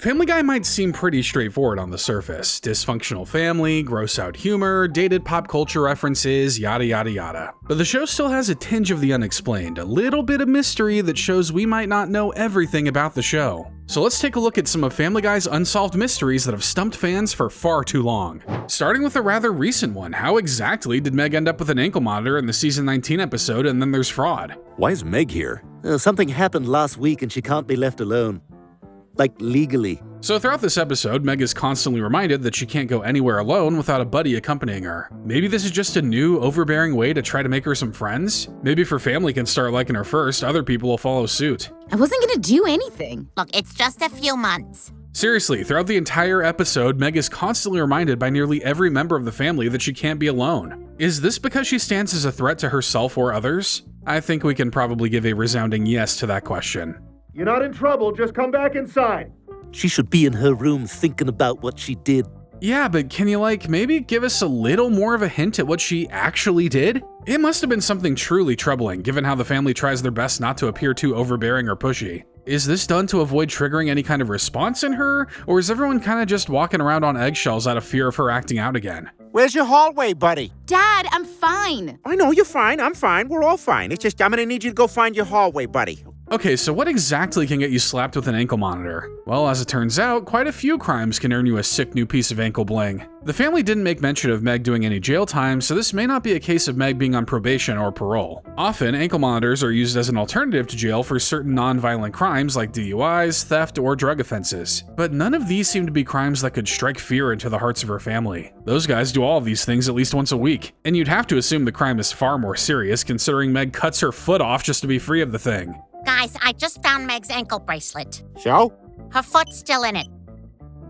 Family Guy might seem pretty straightforward on the surface. Dysfunctional family, gross out humor, dated pop culture references, yada yada yada. But the show still has a tinge of the unexplained, a little bit of mystery that shows we might not know everything about the show. So let's take a look at some of Family Guy's unsolved mysteries that have stumped fans for far too long. Starting with a rather recent one, how exactly did Meg end up with an ankle monitor in the season 19 episode and then there's fraud? Why is Meg here? Something happened last week and she can't be left alone. Like, legally. So throughout this episode, Meg is constantly reminded that she can't go anywhere alone without a buddy accompanying her. Maybe this is just a new, overbearing way to try to make her some friends? Maybe if her family can start liking her first, other people will follow suit. I wasn't gonna do anything. Look, it's just a few months. Seriously, throughout the entire episode, Meg is constantly reminded by nearly every member of the family that she can't be alone. Is this because she stands as a threat to herself or others? I think we can probably give a resounding yes to that question. You're not in trouble, just come back inside. She should be in her room thinking about what she did. Yeah, but can you maybe give us a little more of a hint at what she actually did? It must have been something truly troubling, given how the family tries their best not to appear too overbearing or pushy. Is this done to avoid triggering any kind of response in her, or is everyone kind of just walking around on eggshells out of fear of her acting out again? Where's your hallway, buddy? Dad, I'm fine. I know you're fine. I'm fine. We're all fine. It's just I'm gonna need you to go find your hallway, buddy. Okay, so what exactly can get you slapped with an ankle monitor? Well, as it turns out, quite a few crimes can earn you a sick new piece of ankle bling. The family didn't make mention of Meg doing any jail time, so this may not be a case of Meg being on probation or parole. Often, ankle monitors are used as an alternative to jail for certain non-violent crimes like DUIs, theft, or drug offenses. But none of these seem to be crimes that could strike fear into the hearts of her family. Those guys do all of these things at least once a week, and you'd have to assume the crime is far more serious considering Meg cuts her foot off just to be free of the thing. Guys, I just found Meg's ankle bracelet. So? Her foot's still in it.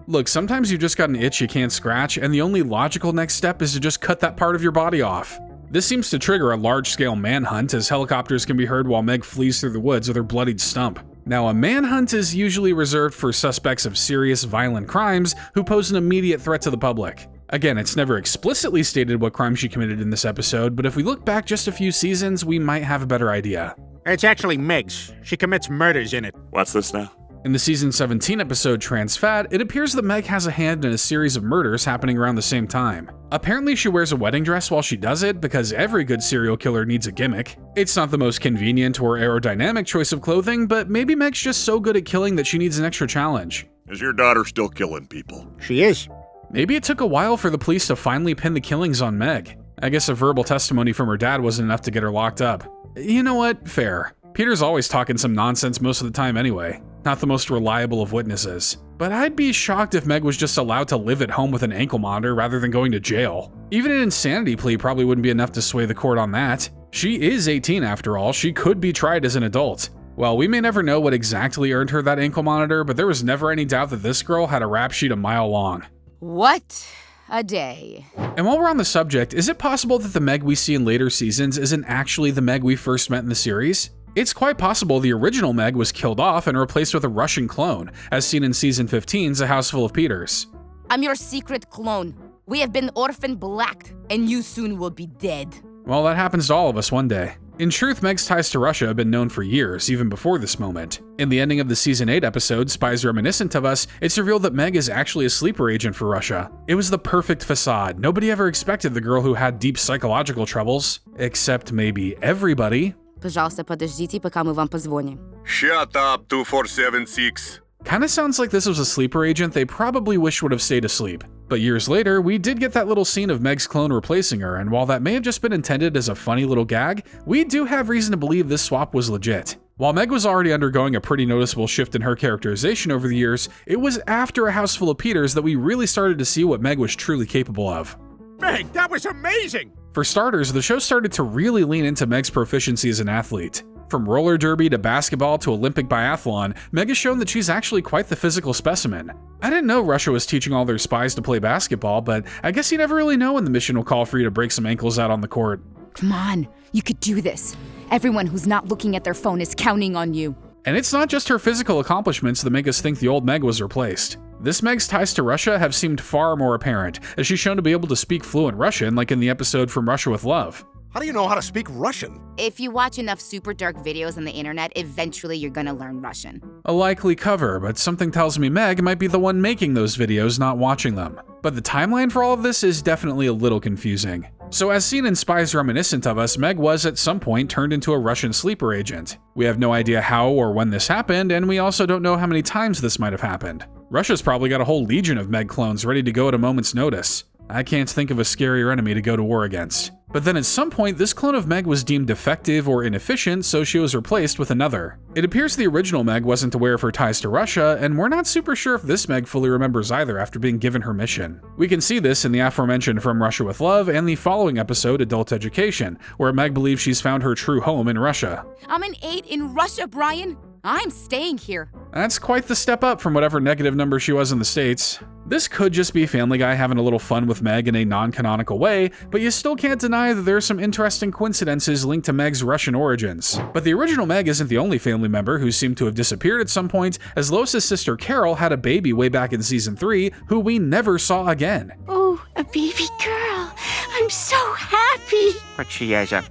Look, sometimes you've just got an itch you can't scratch, and the only logical next step is to just cut that part of your body off. This seems to trigger a large-scale manhunt, as helicopters can be heard while Meg flees through the woods with her bloodied stump. Now, a manhunt is usually reserved for suspects of serious, violent crimes who pose an immediate threat to the public. Again, it's never explicitly stated what crime she committed in this episode, but if we look back just a few seasons, we might have a better idea. It's actually Meg's. She commits murders in it. What's this now? In the season 17 episode Trans Fat, it appears that Meg has a hand in a series of murders happening around the same time. Apparently she wears a wedding dress while she does it, because every good serial killer needs a gimmick. It's not the most convenient or aerodynamic choice of clothing, but maybe Meg's just so good at killing that she needs an extra challenge. Is your daughter still killing people? She is. Maybe it took a while for the police to finally pin the killings on Meg. I guess a verbal testimony from her dad wasn't enough to get her locked up. You know what? Fair. Peter's always talking some nonsense most of the time anyway. Not the most reliable of witnesses. But I'd be shocked if Meg was just allowed to live at home with an ankle monitor rather than going to jail. Even an insanity plea probably wouldn't be enough to sway the court on that. She is 18 after all, she could be tried as an adult. Well, we may never know what exactly earned her that ankle monitor, but there was never any doubt that this girl had a rap sheet a mile long. What a day. And while we're on the subject, is it possible that the Meg we see in later seasons isn't actually the Meg we first met in the series? It's quite possible the original Meg was killed off and replaced with a Russian clone, as seen in season 15's A House Full of Peters. I'm your secret clone. We have been orphan blacked, and you soon will be dead. Well, that happens to all of us one day. In truth, Meg's ties to Russia have been known for years, even before this moment. In the ending of the season 8 episode, Spies Reminiscent of Us, it's revealed that Meg is actually a sleeper agent for Russia. It was the perfect facade. Nobody ever expected the girl who had deep psychological troubles. Except maybe everybody. Пожалуйста, подождите, пока мы вам позвоним. Shut up, 2476. Kinda sounds like this was a sleeper agent they probably wish would have stayed asleep. But years later, we did get that little scene of Meg's clone replacing her, and while that may have just been intended as a funny little gag, we do have reason to believe this swap was legit. While Meg was already undergoing a pretty noticeable shift in her characterization over the years, it was after A House Full of Peters that we really started to see what Meg was truly capable of. Meg, that was amazing! For starters, the show started to really lean into Meg's proficiency as an athlete. From roller derby to basketball to Olympic biathlon, Meg has shown that she's actually quite the physical specimen. I didn't know Russia was teaching all their spies to play basketball, but I guess you never really know when the mission will call for you to break some ankles out on the court. Come on, you could do this. Everyone who's not looking at their phone is counting on you. And it's not just her physical accomplishments that make us think the old Meg was replaced. This Meg's ties to Russia have seemed far more apparent, as she's shown to be able to speak fluent Russian like in the episode From Russia with Love. How do you know how to speak Russian? If you watch enough super dark videos on the internet, eventually you're gonna learn Russian. A likely cover, but something tells me Meg might be the one making those videos, not watching them. But the timeline for all of this is definitely a little confusing. So as seen in Spies Reminiscent of Us, Meg was at some point turned into a Russian sleeper agent. We have no idea how or when this happened, and we also don't know how many times this might have happened. Russia's probably got a whole legion of Meg clones ready to go at a moment's notice. I can't think of a scarier enemy to go to war against. But then at some point, this clone of Meg was deemed defective or inefficient, so she was replaced with another. It appears the original Meg wasn't aware of her ties to Russia, and we're not super sure if this Meg fully remembers either after being given her mission. We can see this in the aforementioned From Russia with Love and the following episode, Adult Education, where Meg believes she's found her true home in Russia. I'm an 8 in Russia, Brian. I'm staying here. That's quite the step up from whatever negative number she was in the States. This could just be Family Guy having a little fun with Meg in a non-canonical way, but you still can't deny that there are some interesting coincidences linked to Meg's Russian origins. But the original Meg isn't the only family member who seemed to have disappeared at some point, as Lois's sister Carol had a baby way back in season 3, who we never saw again. Oh, a baby girl. I'm so happy. But she has a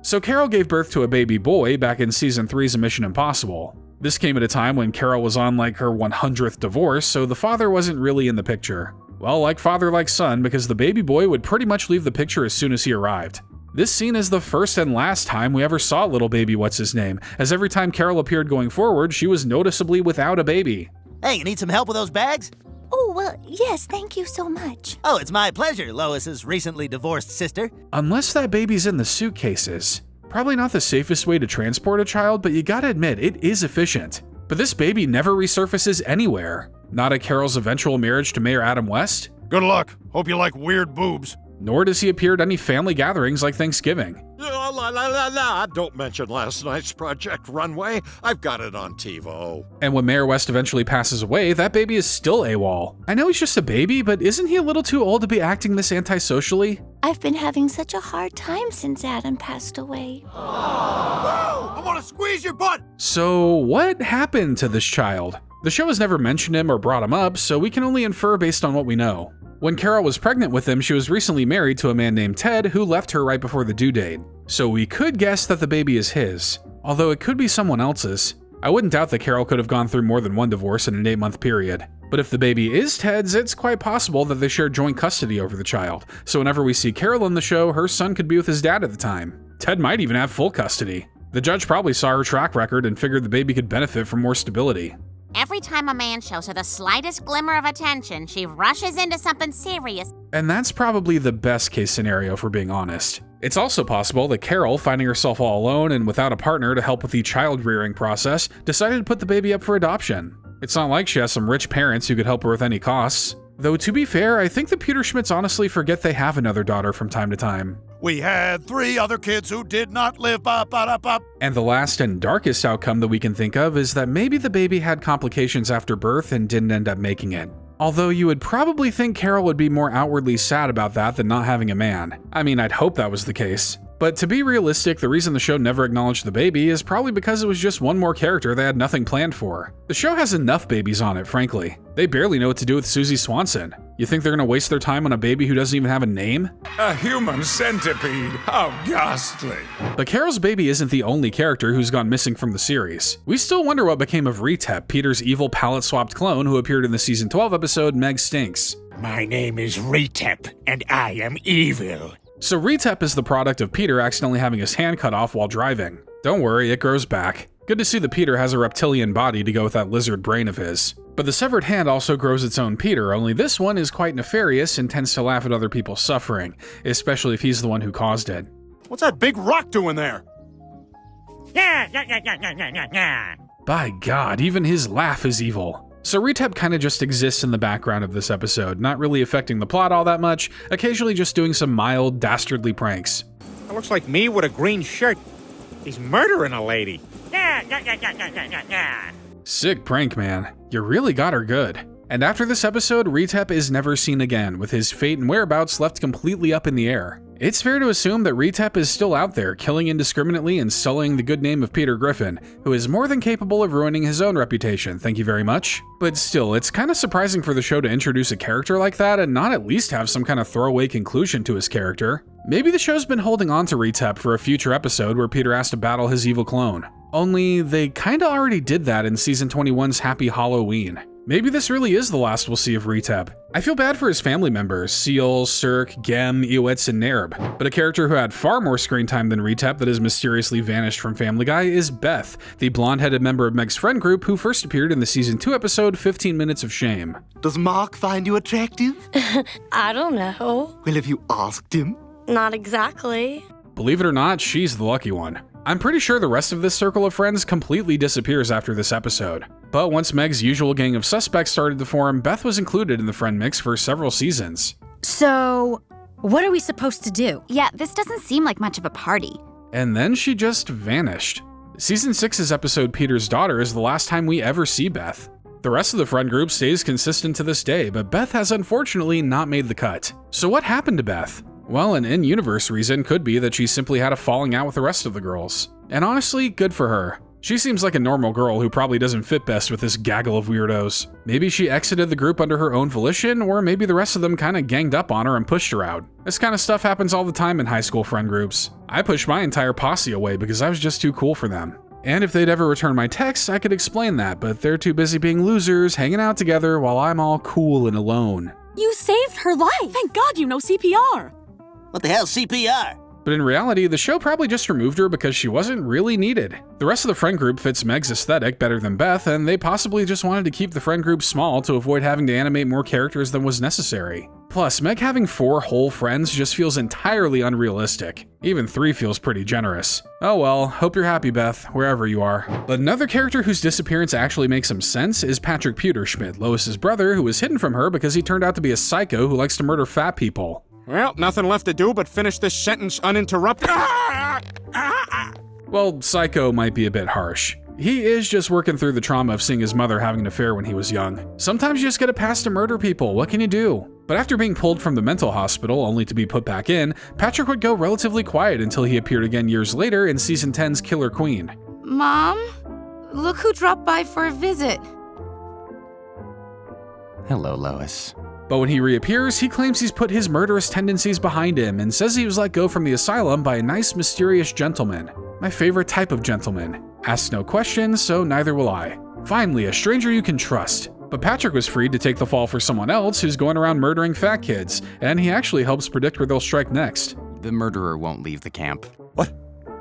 So Carol gave birth to a baby boy back in season 3's Mission Impossible. This came at a time when Carol was on like her 100th divorce, so the father wasn't really in the picture. Well, like father, like son, because the baby boy would pretty much leave the picture as soon as he arrived. This scene is the first and last time we ever saw little baby what's-his-name, as every time Carol appeared going forward, she was noticeably without a baby. Hey, you need some help with those bags? Oh, well, yes, thank you so much. Oh, it's my pleasure, Lois's recently divorced sister. Unless that baby's in the suitcases. Probably not the safest way to transport a child, but you gotta admit, it is efficient. But this baby never resurfaces anywhere. Not at Carol's eventual marriage to Mayor Adam West. Good luck. Hope you like weird boobs. Nor does he appear at any family gatherings like Thanksgiving. Don't mention last night's Project Runway. I've got it on TiVo. And when Mayor West eventually passes away, that baby is still AWOL. I know he's just a baby, but isn't he a little too old to be acting this antisocially? I've been having such a hard time since Adam passed away. I want to squeeze your butt! So what happened to this child? The show has never mentioned him or brought him up, so we can only infer based on what we know. When Carol was pregnant with him, she was recently married to a man named Ted who left her right before the due date. So we could guess that the baby is his, although it could be someone else's. I wouldn't doubt that Carol could have gone through more than one divorce in an 8-month period. But if the baby is Ted's, it's quite possible that they share joint custody over the child. So whenever we see Carol in the show, her son could be with his dad at the time. Ted might even have full custody. The judge probably saw her track record and figured the baby could benefit from more stability. Every time a man shows her the slightest glimmer of attention, she rushes into something serious. And that's probably the best case scenario, if we're being honest. It's also possible that Carol, finding herself all alone and without a partner to help with the child rearing process, decided to put the baby up for adoption. It's not like she has some rich parents who could help her with any costs. Though to be fair, I think the Peter Schmidts honestly forget they have another daughter from time to time. We had 3 other kids who did not live up. And the last and darkest outcome that we can think of is that maybe the baby had complications after birth and didn't end up making it. Although you would probably think Carol would be more outwardly sad about that than not having a man. I mean, I'd hope that was the case. But to be realistic, the reason the show never acknowledged the baby is probably because it was just one more character they had nothing planned for. The show has enough babies on it, frankly. They barely know what to do with Susie Swanson. You think they're gonna waste their time on a baby who doesn't even have a name? A human centipede. How ghastly. But Carol's baby isn't the only character who's gone missing from the series. We still wonder what became of Retep, Peter's evil palette-swapped clone who appeared in the season 12 episode Meg Stinks. My name is Retep, and I am evil. So Retep is the product of Peter accidentally having his hand cut off while driving. Don't worry, it grows back. Good to see that Peter has a reptilian body to go with that lizard brain of his. But the severed hand also grows its own Peter, only this one is quite nefarious and tends to laugh at other people's suffering, especially if he's the one who caused it. What's that big rock doing there? By God, even his laugh is evil. So Retep kinda just exists in the background of this episode, not really affecting the plot all that much, occasionally just doing some mild, dastardly pranks. That looks like me with a green shirt. He's murdering a lady. Sick prank, man. You really got her good. And after this episode, Retep is never seen again, with his fate and whereabouts left completely up in the air. It's fair to assume that Retep is still out there, killing indiscriminately and sullying the good name of Peter Griffin, who is more than capable of ruining his own reputation, thank you very much. But still, it's kinda surprising for the show to introduce a character like that and not at least have some kind of throwaway conclusion to his character. Maybe the show's been holding on to Retep for a future episode where Peter has to battle his evil clone. Only they kinda already did that in season 21's Happy Halloween. Maybe this really is the last we'll see of Retep. I feel bad for his family members, Seal, Cirque, Gem, Eowitz, and Nerb, but a character who had far more screen time than Retep that has mysteriously vanished from Family Guy is Beth, the blonde-headed member of Meg's friend group who first appeared in the season 2 episode 15 Minutes of Shame. Does Mark find you attractive? I don't know. Well, have you asked him? Not exactly. Believe it or not, she's the lucky one. I'm pretty sure the rest of this circle of friends completely disappears after this episode. But once Meg's usual gang of suspects started to form, Beth was included in the friend mix for several seasons. So, what are we supposed to do? Yeah, this doesn't seem like much of a party. And then she just vanished. Season 6's episode Peter's Daughter is the last time we ever see Beth. The rest of the friend group stays consistent to this day, but Beth has unfortunately not made the cut. So what happened to Beth? Well, an in-universe reason could be that she simply had a falling out with the rest of the girls. And honestly, good for her. She seems like a normal girl who probably doesn't fit best with this gaggle of weirdos. Maybe she exited the group under her own volition, or maybe the rest of them kinda ganged up on her and pushed her out. This kind of stuff happens all the time in high school friend groups. I pushed my entire posse away because I was just too cool for them. And if they'd ever return my texts, I could explain that, but they're too busy being losers, hanging out together while I'm all cool and alone. You saved her life! Thank God you know CPR! What the hell's CPR? But in reality, the show probably just removed her because she wasn't really needed. The rest of the friend group fits Meg's aesthetic better than Beth, and they possibly just wanted to keep the friend group small to avoid having to animate more characters than was necessary. Plus, Meg having 4 whole friends just feels entirely unrealistic. Even 3 feels pretty generous. Oh well, hope you're happy, Beth, wherever you are. But another character whose disappearance actually makes some sense is Patrick Pewterschmidt, Lois's brother, who was hidden from her because he turned out to be a psycho who likes to murder fat people. Well, nothing left to do but finish this sentence uninterrupted. Well, psycho might be a bit harsh. He is just working through the trauma of seeing his mother having an affair when he was young. Sometimes you just get a pass to murder people, what can you do? But after being pulled from the mental hospital only to be put back in, Patrick would go relatively quiet until he appeared again years later in season 10's Killer Queen. Mom, look who dropped by for a visit. Hello, Lois. But when he reappears, he claims he's put his murderous tendencies behind him and says he was let go from the asylum by a nice, mysterious gentleman. My favorite type of gentleman. Asks no questions, so neither will I. Finally, a stranger you can trust. But Patrick was freed to take the fall for someone else who's going around murdering fat kids, and he actually helps predict where they'll strike next. The murderer won't leave the camp. What?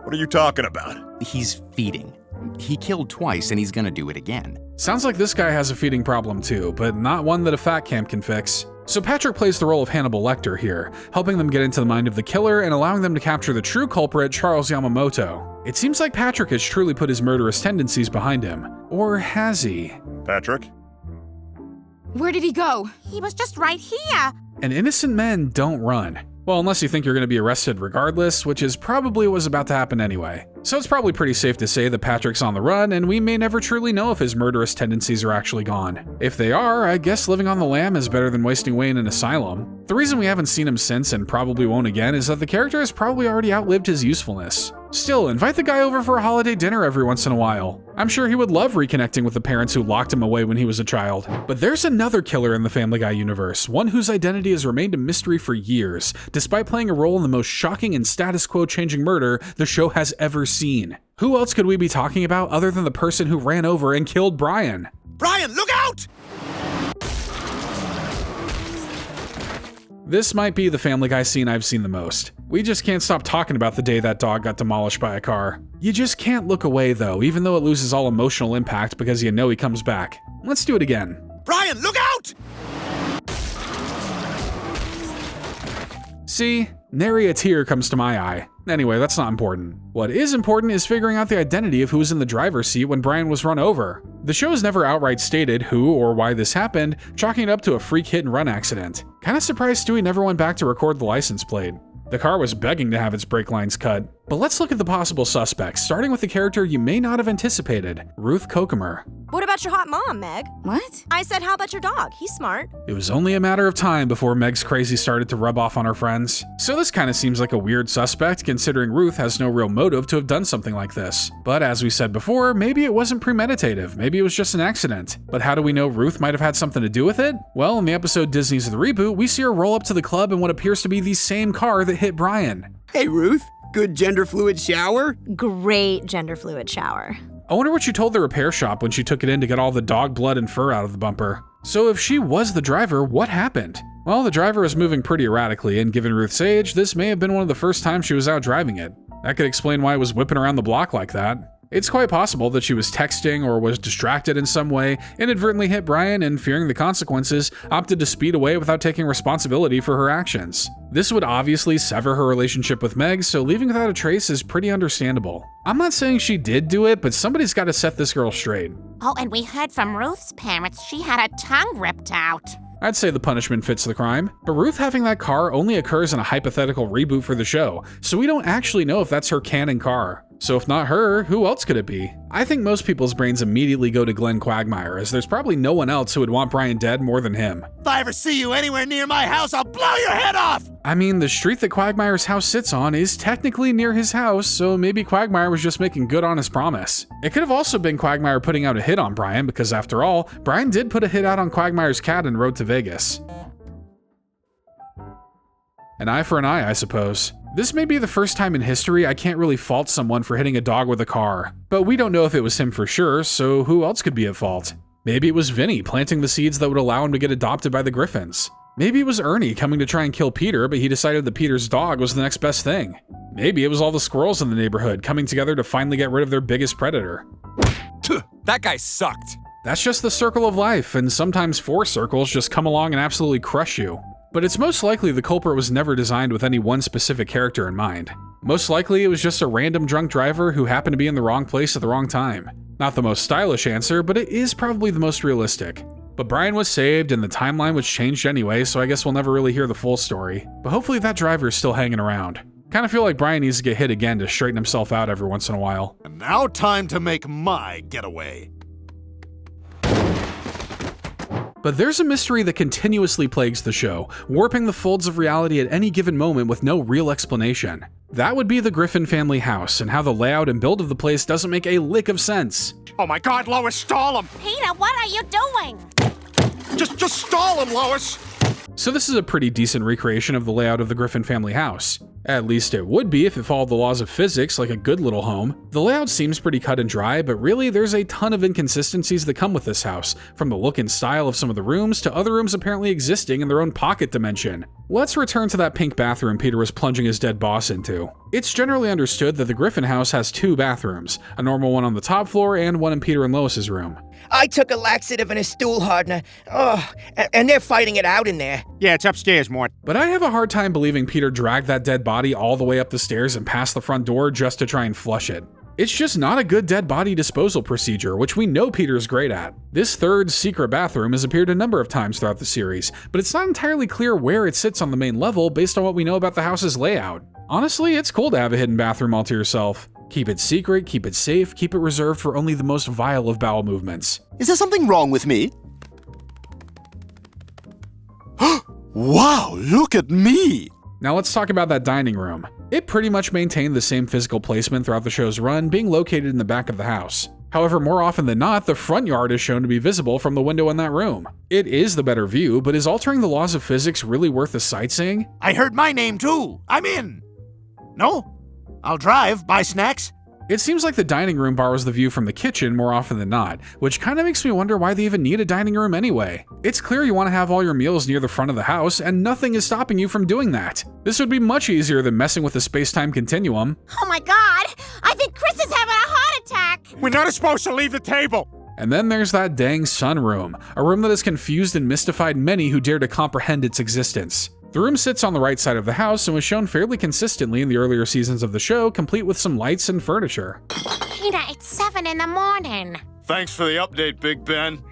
What are you talking about? He's feeding. He killed twice and he's gonna do it again. Sounds like this guy has a feeding problem too, but not one that a fat camp can fix. So Patrick plays the role of Hannibal Lecter here, helping them get into the mind of the killer and allowing them to capture the true culprit, Charles Yamamoto. It seems like Patrick has truly put his murderous tendencies behind him. Or has he? Patrick? Where did he go? He was just right here. And innocent men don't run. Well, unless you think you're going to be arrested regardless, which is probably what was about to happen anyway. So it's probably pretty safe to say that Patrick's on the run, and we may never truly know if his murderous tendencies are actually gone. If they are, I guess living on the lam is better than wasting away in an asylum. The reason we haven't seen him since and probably won't again is that the character has probably already outlived his usefulness. Still, invite the guy over for a holiday dinner every once in a while. I'm sure he would love reconnecting with the parents who locked him away when he was a child. But there's another killer in the Family Guy universe, one whose identity has remained a mystery for years, despite playing a role in the most shocking and status quo changing murder the show has ever seen. Who else could we be talking about other than the person who ran over and killed Brian? Brian, look out! This might be the Family Guy scene I've seen the most. We just can't stop talking about the day that dog got demolished by a car. You just can't look away though, even though it loses all emotional impact because you know he comes back. Let's do it again. Brian, look out! See? Nary a tear comes to my eye. Anyway, that's not important. What is important is figuring out the identity of who was in the driver's seat when Brian was run over. The show has never outright stated who or why this happened, chalking it up to a freak hit and run accident. Kinda surprised Stewie never went back to record the license plate. The car was begging to have its brake lines cut. But let's look at the possible suspects, starting with the character you may not have anticipated, Ruth Kokomer. What about your hot mom, Meg? What? I said, how about your dog? He's smart. It was only a matter of time before Meg's crazy started to rub off on her friends. So this kind of seems like a weird suspect, considering Ruth has no real motive to have done something like this. But as we said before, maybe it wasn't premeditative, maybe it was just an accident. But how do we know Ruth might have had something to do with it? Well, in the episode Disney's The Reboot, we see her roll up to the club in what appears to be the same car that hit Brian. Hey Ruth, good gender fluid shower? Great gender fluid shower. I wonder what she told the repair shop when she took it in to get all the dog blood and fur out of the bumper. So if she was the driver, what happened? Well, the driver was moving pretty erratically, and given Ruth's age, this may have been one of the first times she was out driving it. That could explain why it was whipping around the block like that. It's quite possible that she was texting or was distracted in some way, inadvertently hit Brian, and fearing the consequences, opted to speed away without taking responsibility for her actions. This would obviously sever her relationship with Meg, so leaving without a trace is pretty understandable. I'm not saying she did do it, but somebody's got to set this girl straight. Oh, and we heard from Ruth's parents she had her tongue ripped out. I'd say the punishment fits the crime, but Ruth having that car only occurs in a hypothetical reboot for the show, so we don't actually know if that's her canon car. So if not her, who else could it be? I think most people's brains immediately go to Glenn Quagmire, as there's probably no one else who would want Brian dead more than him. If I ever see you anywhere near my house, I'll blow your head off! I mean, the street that Quagmire's house sits on is technically near his house, so maybe Quagmire was just making good on his promise. It could have also been Quagmire putting out a hit on Brian, because after all, Brian did put a hit out on Quagmire's cat in Road to Vegas. An eye for an eye, I suppose. This may be the first time in history I can't really fault someone for hitting a dog with a car. But we don't know if it was him for sure, so who else could be at fault? Maybe it was Vinny planting the seeds that would allow him to get adopted by the Griffins. Maybe it was Ernie coming to try and kill Peter, but he decided that Peter's dog was the next best thing. Maybe it was all the squirrels in the neighborhood coming together to finally get rid of their biggest predator. That guy sucked. That's just the circle of life, and sometimes 4 circles just come along and absolutely crush you. But it's most likely the culprit was never designed with any one specific character in mind. Most likely it was just a random drunk driver who happened to be in the wrong place at the wrong time. Not the most stylish answer, but it is probably the most realistic. But Brian was saved and the timeline was changed anyway, so I guess we'll never really hear the full story. But hopefully that driver is still hanging around. Kind of feel like Brian needs to get hit again to straighten himself out every once in a while. And now time to make my getaway. But there's a mystery that continuously plagues the show, warping the folds of reality at any given moment with no real explanation. That would be the Griffin family house, and how the layout and build of the place doesn't make a lick of sense. Oh my God, Lois, stall him! Peter, what are you doing? Just stall him, Lois! So this is a pretty decent recreation of the layout of the Griffin family house. At least it would be if it followed the laws of physics like a good little home. The layout seems pretty cut and dry, but really there's a ton of inconsistencies that come with this house, from the look and style of some of the rooms to other rooms apparently existing in their own pocket dimension. Let's return to that pink bathroom Peter was plunging his dead boss into. It's generally understood that the Griffin house has 2 bathrooms, a normal one on the top floor and one in Peter and Lois's room. I took a laxative and a stool hardener. Oh, and they're fighting it out in there. Yeah, it's upstairs, Mort. But I have a hard time believing Peter dragged that dead body all the way up the stairs and past the front door just to try and flush it. It's just not a good dead body disposal procedure, which we know Peter's great at. This 3rd secret bathroom has appeared a number of times throughout the series, but it's not entirely clear where it sits on the main level based on what we know about the house's layout. Honestly, it's cool to have a hidden bathroom all to yourself. Keep it secret, keep it safe, keep it reserved for only the most vile of bowel movements. Is there something wrong with me? Wow, look at me! Now let's talk about that dining room. It pretty much maintained the same physical placement throughout the show's run, being located in the back of the house. However, more often than not, the front yard is shown to be visible from the window in that room. It is the better view, but is altering the laws of physics really worth the sightseeing? I heard my name too. I'm in. No? I'll drive, buy snacks. It seems like the dining room borrows the view from the kitchen more often than not, which kind of makes me wonder why they even need a dining room anyway. It's clear you want to have all your meals near the front of the house, and nothing is stopping you from doing that. This would be much easier than messing with the space-time continuum. Oh my God! I think Chris is having a heart attack! We're not supposed to leave the table! And then there's that dang sunroom, a room that has confused and mystified many who dare to comprehend its existence. The room sits on the right side of the house and was shown fairly consistently in the earlier seasons of the show, complete with some lights and furniture. Peter, it's 7 in the morning. Thanks for the update, Big Ben.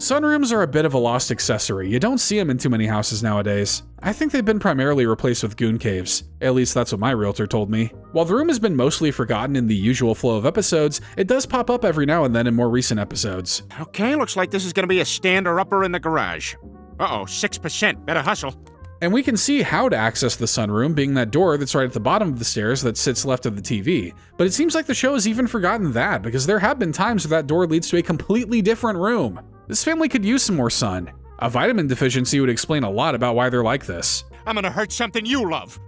Sunrooms are a bit of a lost accessory. You don't see them in too many houses nowadays. I think they've been primarily replaced with goon caves. At least that's what my realtor told me. While the room has been mostly forgotten in the usual flow of episodes, it does pop up every now and then in more recent episodes. Okay, looks like this is gonna be a stander-upper in the garage. Uh-oh, 6%. Better hustle. And we can see how to access the sunroom, being that door that's right at the bottom of the stairs that sits left of the TV. But it seems like the show has even forgotten that, because there have been times where that door leads to a completely different room. This family could use some more sun. A vitamin deficiency would explain a lot about why they're like this. I'm gonna hurt something you love.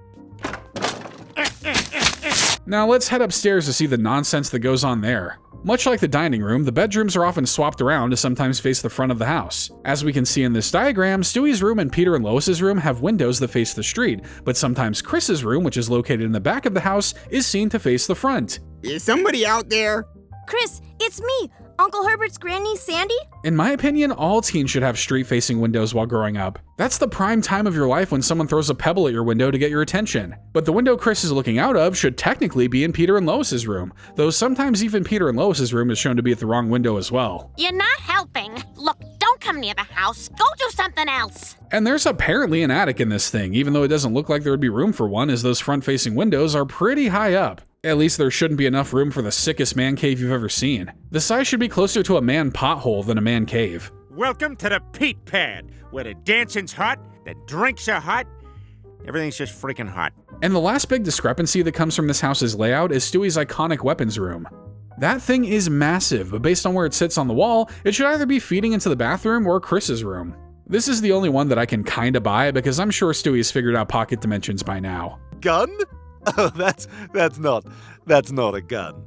Now let's head upstairs to see the nonsense that goes on there. Much like the dining room, the bedrooms are often swapped around to sometimes face the front of the house. As we can see in this diagram, Stewie's room and Peter and Lois's room have windows that face the street, but sometimes Chris's room, which is located in the back of the house, is seen to face the front. Is somebody out there? Chris, it's me, Uncle Herbert's grandniece Sandy. In my opinion, all teens should have street-facing windows while growing up. That's the prime time of your life when someone throws a pebble at your window to get your attention. But the window Chris is looking out of should technically be in Peter and Lois's room, though sometimes even Peter and Lois's room is shown to be at the wrong window as well. You're not helping. Look, don't come near the house. Go do something else. And there's apparently an attic in this thing, even though it doesn't look like there would be room for one, as those front-facing windows are pretty high up. At least there shouldn't be enough room for the sickest man cave you've ever seen. The size should be closer to a man pothole than a man cave. Welcome to the Pete Pad, where the dancing's hot, the drinks are hot, everything's just freaking hot. And the last big discrepancy that comes from this house's layout is Stewie's iconic weapons room. That thing is massive, but based on where it sits on the wall, it should either be feeding into the bathroom or Chris's room. This is the only one that I can kinda buy because I'm sure Stewie's figured out pocket dimensions by now. Gun? Oh, that's not a gun.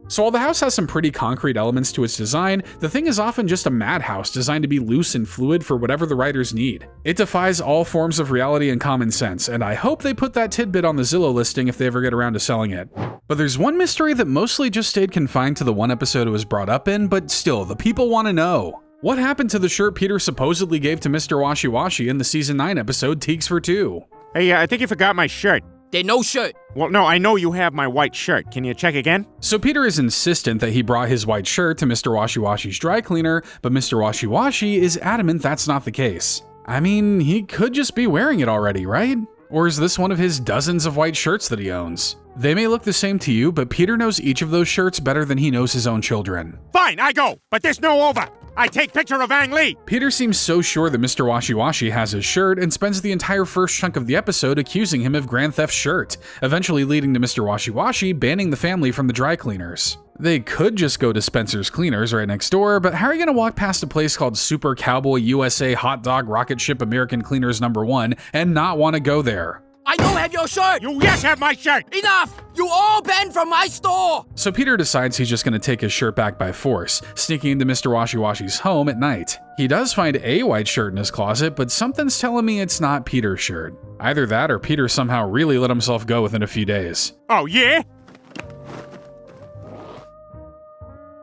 So while the house has some pretty concrete elements to its design, the thing is often just a madhouse designed to be loose and fluid for whatever the writers need. It defies all forms of reality and common sense, and I hope they put that tidbit on the Zillow listing if they ever get around to selling it. But there's one mystery that mostly just stayed confined to the one episode it was brought up in, but still, the people want to know. What happened to the shirt Peter supposedly gave to Mr. Washi Washi in the Season 9 episode Teeks for Two? Hey, I think you forgot my shirt. There's no shirt. Well, no, I know you have my white shirt. Can you check again? So Peter is insistent that he brought his white shirt to Mr. Washi Washi's dry cleaner, but Mr. Washi Washi is adamant that's not the case. I mean, he could just be wearing it already, right? Or is this one of his dozens of white shirts that he owns? They may look the same to you, but Peter knows each of those shirts better than he knows his own children. Fine, I go, but there's no over. I take picture of Ang Lee. Peter seems so sure that Mr. Washi Washi has his shirt and spends the entire first chunk of the episode accusing him of grand theft shirt, eventually leading to Mr. Washi Washi banning the family from the dry cleaners. They could just go to Spencer's Cleaners right next door, but how are you gonna walk past a place called Super Cowboy USA Hot Dog Rocket Ship American Cleaners No. 1 and not want to go there? I don't have your shirt. You yes have my shirt. Enough. You all banned from my store. So Peter decides he's just going to take his shirt back by force, sneaking into Mr. Washi Washi's home at night. He does find a white shirt in his closet, but something's telling me it's not Peter's shirt. Either that or Peter somehow really let himself go within a few days. Oh, yeah?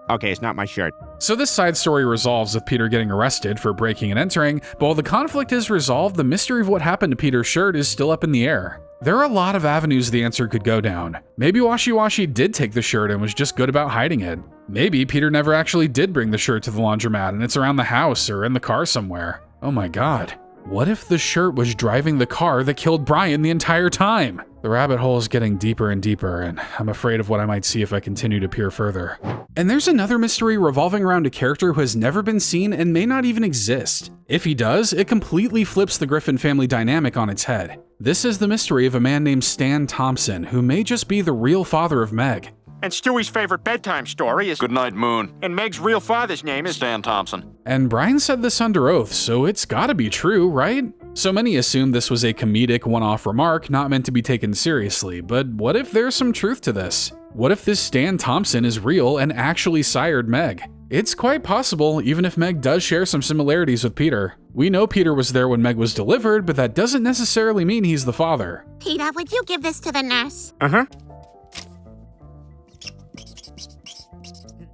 Okay, it's not my shirt. So this side story resolves with Peter getting arrested for breaking and entering, but while the conflict is resolved, the mystery of what happened to Peter's shirt is still up in the air. There are a lot of avenues the answer could go down. Maybe Washi Washi did take the shirt and was just good about hiding it. Maybe Peter never actually did bring the shirt to the laundromat and it's around the house or in the car somewhere. Oh my god. What if the shirt was driving the car that killed Brian the entire time? The rabbit hole is getting deeper and deeper, and I'm afraid of what I might see if I continue to peer further. And there's another mystery revolving around a character who has never been seen and may not even exist. If he does, it completely flips the Griffin family dynamic on its head. This is the mystery of a man named Stan Thompson, who may just be the real father of Meg. And Stewie's favorite bedtime story is Goodnight Moon. And Meg's real father's name is Stan Thompson. And Brian said this under oath, so it's gotta be true, right? So many assume this was a comedic one-off remark not meant to be taken seriously, but what if there's some truth to this? What if this Stan Thompson is real and actually sired Meg? It's quite possible, even if Meg does share some similarities with Peter. We know Peter was there when Meg was delivered, but that doesn't necessarily mean he's the father. Peter, would you give this to the nurse? Uh-huh.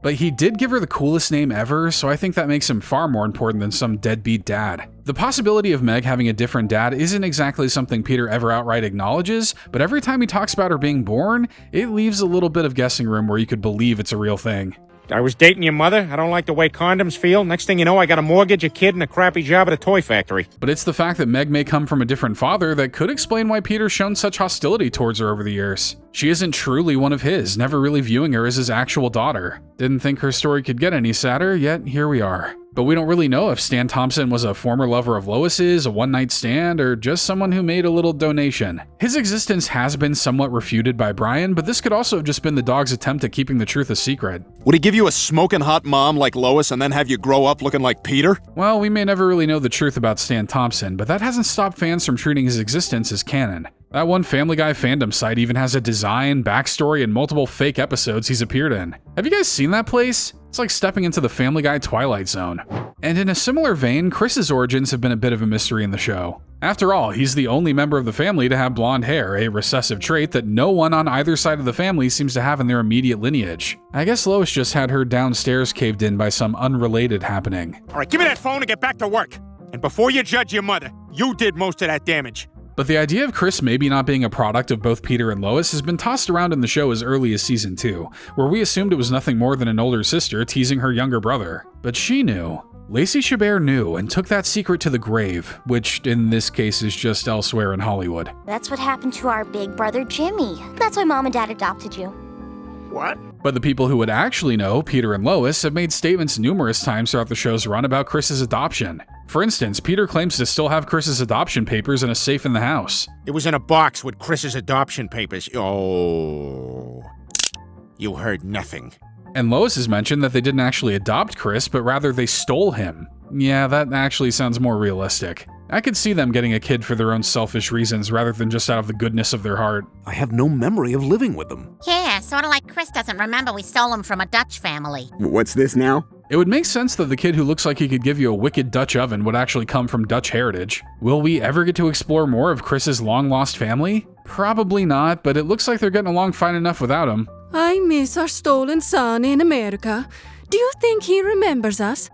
But he did give her the coolest name ever, so I think that makes him far more important than some deadbeat dad. The possibility of Meg having a different dad isn't exactly something Peter ever outright acknowledges, but every time he talks about her being born, it leaves a little bit of guessing room where you could believe it's a real thing. I was dating your mother. I don't like the way condoms feel. Next thing you know, I got a mortgage, a kid, and a crappy job at a toy factory. But it's the fact that Meg may come from a different father that could explain why Peter's shown such hostility towards her over the years. She isn't truly one of his, never really viewing her as his actual daughter. Didn't think her story could get any sadder, yet here we are. But we don't really know if Stan Thompson was a former lover of Lois's, a one-night stand, or just someone who made a little donation. His existence has been somewhat refuted by Brian, but this could also have just been the dog's attempt at keeping the truth a secret. Would he give you a smoking hot mom like Lois and then have you grow up looking like Peter? Well, we may never really know the truth about Stan Thompson, but that hasn't stopped fans from treating his existence as canon. That one Family Guy fandom site even has a design, backstory, and multiple fake episodes he's appeared in. Have you guys seen that place? It's like stepping into the Family Guy Twilight Zone. And in a similar vein, Chris's origins have been a bit of a mystery in the show. After all, he's the only member of the family to have blonde hair, a recessive trait that no one on either side of the family seems to have in their immediate lineage. I guess Lois just had her downstairs caved in by some unrelated happening. All right, give me that phone and get back to work. And before you judge your mother, you did most of that damage. But the idea of Chris maybe not being a product of both Peter and Lois has been tossed around in the show as early as season 2, where we assumed it was nothing more than an older sister teasing her younger brother. But she knew. Lacey Chabert knew and took that secret to the grave, which in this case is just elsewhere in Hollywood. That's what happened to our big brother Jimmy. That's why Mom and Dad adopted you. What? But the people who would actually know, Peter and Lois, have made statements numerous times throughout the show's run about Chris's adoption. For instance, Peter claims to still have Chris's adoption papers in a safe in the house. It was in a box with Chris's adoption papers. Oh. You heard nothing. And Lois has mentioned that they didn't actually adopt Chris, but rather they stole him. Yeah, that actually sounds more realistic. I could see them getting a kid for their own selfish reasons rather than just out of the goodness of their heart. I have no memory of living with them. Yeah, sort of like Chris doesn't remember we stole him from a Dutch family. What's this now? It would make sense that the kid who looks like he could give you a wicked Dutch oven would actually come from Dutch heritage. Will we ever get to explore more of Chris's long-lost family? Probably not, but it looks like they're getting along fine enough without him. I miss our stolen son in America. Do you think he remembers us?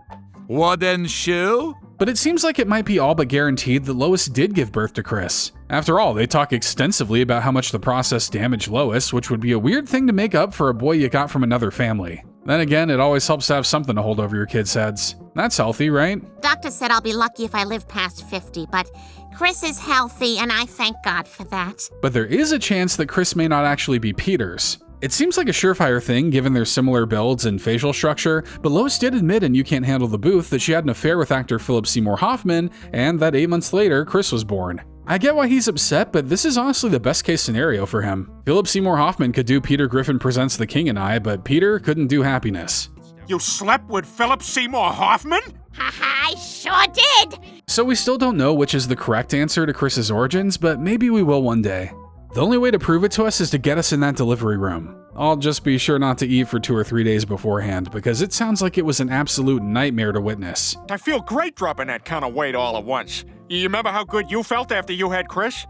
Wooden shoe? But it seems like it might be all but guaranteed that Lois did give birth to Chris. After all, they talk extensively about how much the process damaged Lois, which would be a weird thing to make up for a boy you got from another family. Then again, it always helps to have something to hold over your kids' heads. That's healthy, right? Doctor said I'll be lucky if I live past 50, but Chris is healthy, and I thank God for that. But there is a chance that Chris may not actually be Peter's. It seems like a surefire thing given their similar builds and facial structure, but Lois did admit in You Can't Handle the Booth that she had an affair with actor Philip Seymour Hoffman, and that 8 months later, Chris was born. I get why he's upset, but this is honestly the best case scenario for him. Philip Seymour Hoffman could do Peter Griffin Presents The King and I, but Peter couldn't do Happiness. You slept with Philip Seymour Hoffman? Haha, I sure did! So we still don't know which is the correct answer to Chris's origins, but maybe we will one day. The only way to prove it to us is to get us in that delivery room. I'll just be sure not to eat for 2 or 3 days beforehand, because it sounds like it was an absolute nightmare to witness. I feel great dropping that kind of weight all at once. You remember how good you felt after you had Chris?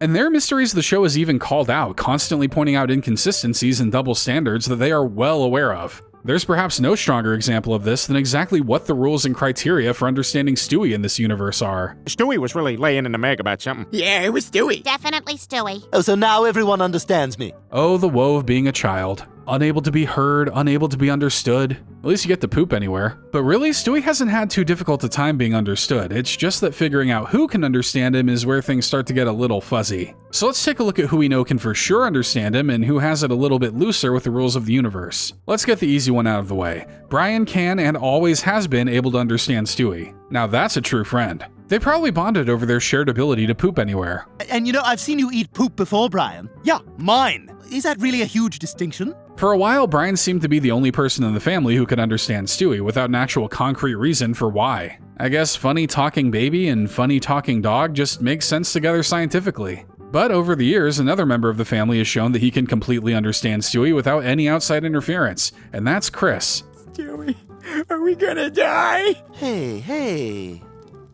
And there are mysteries the show has even called out, constantly pointing out inconsistencies and double standards that they are well aware of. There's perhaps no stronger example of this than exactly what the rules and criteria for understanding Stewie in this universe are. Stewie was really laying in the Meg about something. Yeah, it was Stewie. Definitely Stewie. Oh, so now everyone understands me. Oh, the woe of being a child. Unable to be heard, unable to be understood. At least you get to poop anywhere. But really, Stewie hasn't had too difficult a time being understood. It's just that figuring out who can understand him is where things start to get a little fuzzy. So let's take a look at who we know can for sure understand him and who has it a little bit looser with the rules of the universe. Let's get the easy one out of the way. Brian can and always has been able to understand Stewie. Now that's a true friend. They probably bonded over their shared ability to poop anywhere. And you know, I've seen you eat poop before, Brian. Yeah, mine. Is that really a huge distinction? For a while, Brian seemed to be the only person in the family who could understand Stewie without an actual concrete reason for why. I guess funny talking baby and funny talking dog just make sense together scientifically. But over the years, another member of the family has shown that he can completely understand Stewie without any outside interference, and that's Chris. Stewie, are we gonna die? Hey,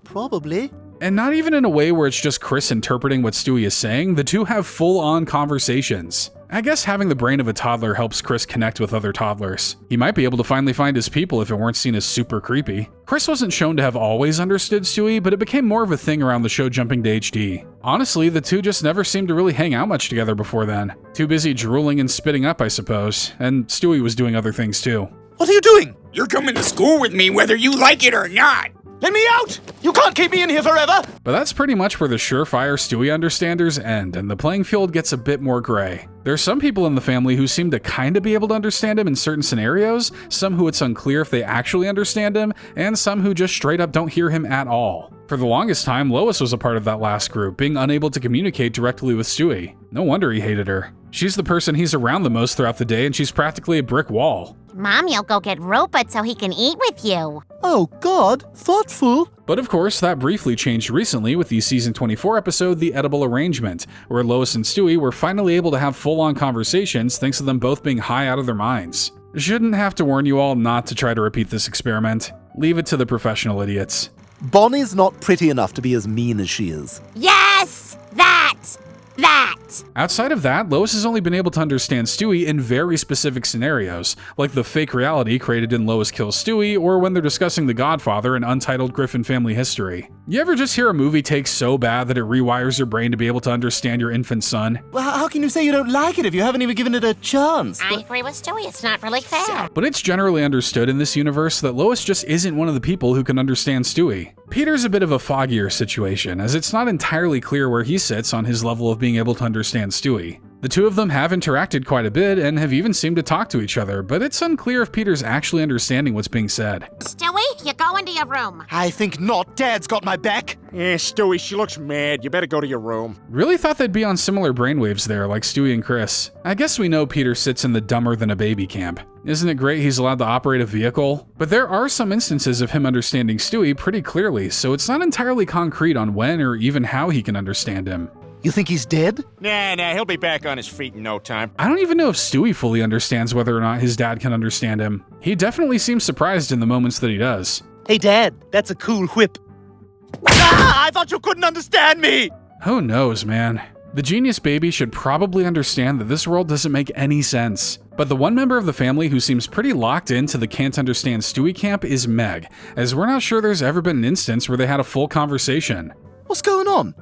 probably. And not even in a way where it's just Chris interpreting what Stewie is saying, the two have full-on conversations. I guess having the brain of a toddler helps Chris connect with other toddlers. He might be able to finally find his people if it weren't seen as super creepy. Chris wasn't shown to have always understood Stewie, but it became more of a thing around the show jumping to HD. Honestly, the two just never seemed to really hang out much together before then. Too busy drooling and spitting up, I suppose, and Stewie was doing other things too. What are you doing? You're coming to school with me whether you like it or not. Let me out! You can't keep me in here forever! But that's pretty much where the surefire Stewie understanders end, and the playing field gets a bit more gray. There's some people in the family who seem to kinda be able to understand him in certain scenarios, some who it's unclear if they actually understand him, and some who just straight up don't hear him at all. For the longest time, Lois was a part of that last group, being unable to communicate directly with Stewie. No wonder he hated her. She's the person he's around the most throughout the day, and she's practically a brick wall. Mom, you'll go get Rupert so he can eat with you. Oh God, thoughtful. But of course, that briefly changed recently with the season 24 episode, The Edible Arrangement, where Lois and Stewie were finally able to have full-on conversations thanks to them both being high out of their minds. Shouldn't have to warn you all not to try to repeat this experiment. Leave it to the professional idiots. Bonnie's not pretty enough to be as mean as she is. Yes! That! Outside of that, Lois has only been able to understand Stewie in very specific scenarios, like the fake reality created in Lois Kills Stewie, or when they're discussing The Godfather and Untitled Griffin Family History. You ever just hear a movie take so bad that it rewires your brain to be able to understand your infant son? Well, how can you say you don't like it if you haven't even given it a chance? I agree with Stewie, it's not really fair. But it's generally understood in this universe that Lois just isn't one of the people who can understand Stewie. Peter's a bit of a foggier situation, as it's not entirely clear where he sits on his level of being able to understand Stewie. The two of them have interacted quite a bit and have even seemed to talk to each other, but it's unclear if Peter's actually understanding what's being said. Stewie, you go into your room. I think not. Dad's got my back. Stewie, she looks mad. You better go to your room. Really thought they'd be on similar brainwaves there, like Stewie and Chris. I guess we know Peter sits in the dumber than a baby camp. Isn't it great he's allowed to operate a vehicle? But there are some instances of him understanding Stewie pretty clearly, so it's not entirely concrete on when or even how he can understand him. You think he's dead? Nah, he'll be back on his feet in no time. I don't even know if Stewie fully understands whether or not his dad can understand him. He definitely seems surprised in the moments that he does. Hey Dad, that's a cool whip. Ah, I thought you couldn't understand me! Who knows, man? The genius baby should probably understand that this world doesn't make any sense. But the one member of the family who seems pretty locked into the can't understand Stewie camp is Meg, as we're not sure there's ever been an instance where they had a full conversation. What's going on?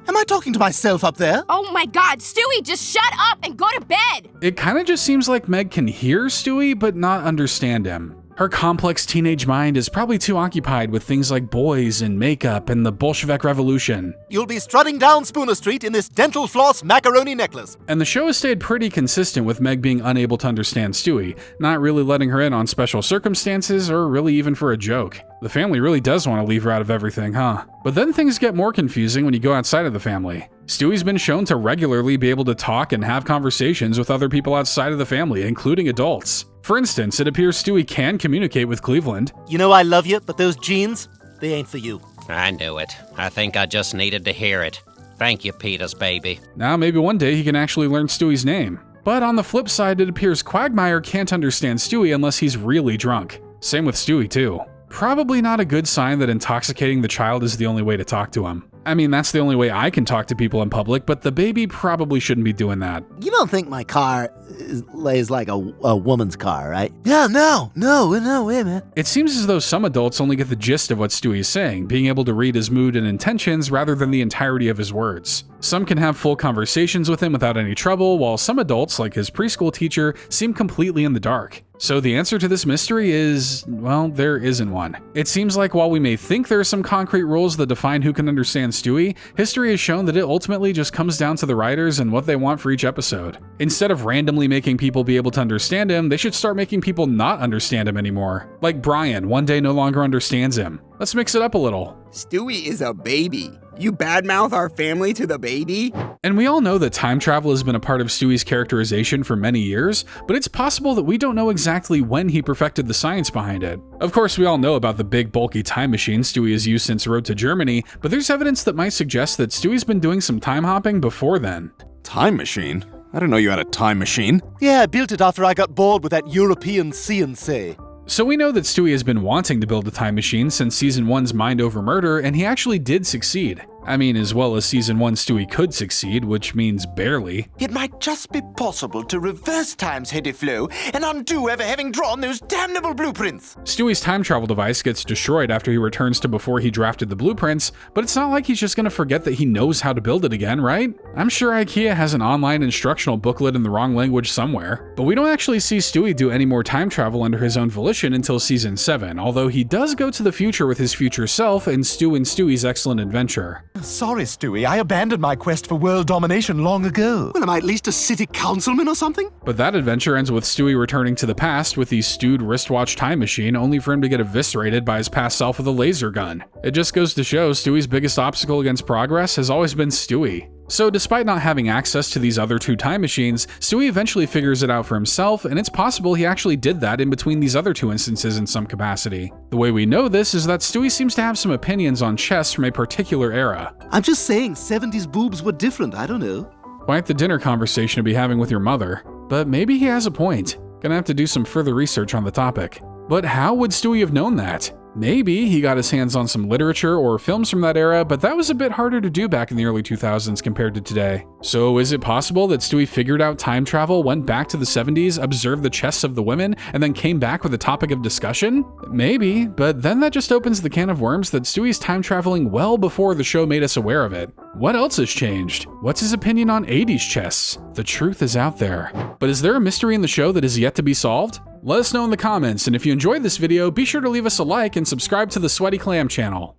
Am I talking to myself up there? Oh my God, Stewie, just shut up and go to bed! It kinda just seems like Meg can hear Stewie, but not understand him. Her complex teenage mind is probably too occupied with things like boys and makeup and the Bolshevik Revolution. You'll be strutting down Spooner Street in this dental floss macaroni necklace. And the show has stayed pretty consistent with Meg being unable to understand Stewie, not really letting her in on special circumstances or really even for a joke. The family really does want to leave her out of everything, huh? But then things get more confusing when you go outside of the family. Stewie's been shown to regularly be able to talk and have conversations with other people outside of the family, including adults. For instance, it appears Stewie can communicate with Cleveland. You know I love you, but those jeans, they ain't for you. I knew it. I think I just needed to hear it. Thank you, Peter's baby. Now maybe one day he can actually learn Stewie's name. But on the flip side, it appears Quagmire can't understand Stewie unless he's really drunk. Same with Stewie too. Probably not a good sign that intoxicating the child is the only way to talk to him. I mean, that's the only way I can talk to people in public, but the baby probably shouldn't be doing that. You don't think my car lays like a woman's car, right? Yeah, no way, man. It seems as though some adults only get the gist of what Stewie is saying, being able to read his mood and intentions rather than the entirety of his words. Some can have full conversations with him without any trouble, while some adults, like his preschool teacher, seem completely in the dark. So the answer to this mystery is, well, there isn't one. It seems like while we may think there are some concrete rules that define who can understand Stewie, history has shown that it ultimately just comes down to the writers and what they want for each episode. Instead of randomly making people be able to understand him, they should start making people not understand him anymore. Like Brian, one day no longer understands him. Let's mix it up a little. Stewie is a baby. You badmouth our family to the baby? And we all know that time travel has been a part of Stewie's characterization for many years, but it's possible that we don't know exactly when he perfected the science behind it. Of course, we all know about the big bulky time machine Stewie has used since Road to Germany, but there's evidence that might suggest that Stewie's been doing some time hopping before then. Time machine? I didn't know you had a time machine. Yeah, I built it after I got bored with that European CNC. So we know that Stewie has been wanting to build a time machine since Season 1's Mind Over Murder, and he actually did succeed. I mean, as well as Season 1 Stewie could succeed, which means barely. It might just be possible to reverse time's heady flow and undo ever having drawn those damnable blueprints. Stewie's time travel device gets destroyed after he returns to before he drafted the blueprints, but it's not like he's just gonna forget that he knows how to build it again, right? I'm sure IKEA has an online instructional booklet in the wrong language somewhere, but we don't actually see Stewie do any more time travel under his own volition until Season 7, although he does go to the future with his future self in Stu and Stewie's Excellent Adventure. Sorry, Stewie, I abandoned my quest for world domination long ago. Well, am I at least a city councilman or something? But that adventure ends with Stewie returning to the past with the stewed wristwatch time machine, only for him to get eviscerated by his past self with a laser gun. It just goes to show Stewie's biggest obstacle against progress has always been Stewie. So despite not having access to these other two time machines, Stewie eventually figures it out for himself, and it's possible he actually did that in between these other two instances in some capacity. The way we know this is that Stewie seems to have some opinions on chess from a particular era. I'm just saying, 70s boobs were different, I don't know. Quite the dinner conversation to be having with your mother. But maybe he has a point. Gonna have to do some further research on the topic. But how would Stewie have known that? Maybe he got his hands on some literature or films from that era, but that was a bit harder to do back in the early 2000s compared to today. So is it possible that Stewie figured out time travel, went back to the 70s, observed the chests of the women, and then came back with a topic of discussion? Maybe, but then that just opens the can of worms that Stewie's time traveling well before the show made us aware of it. What else has changed? What's his opinion on 80s chests? The truth is out there. But is there a mystery in the show that is yet to be solved? Let us know in the comments, and if you enjoyed this video, be sure to leave us a like and subscribe to the Sweaty Clam channel.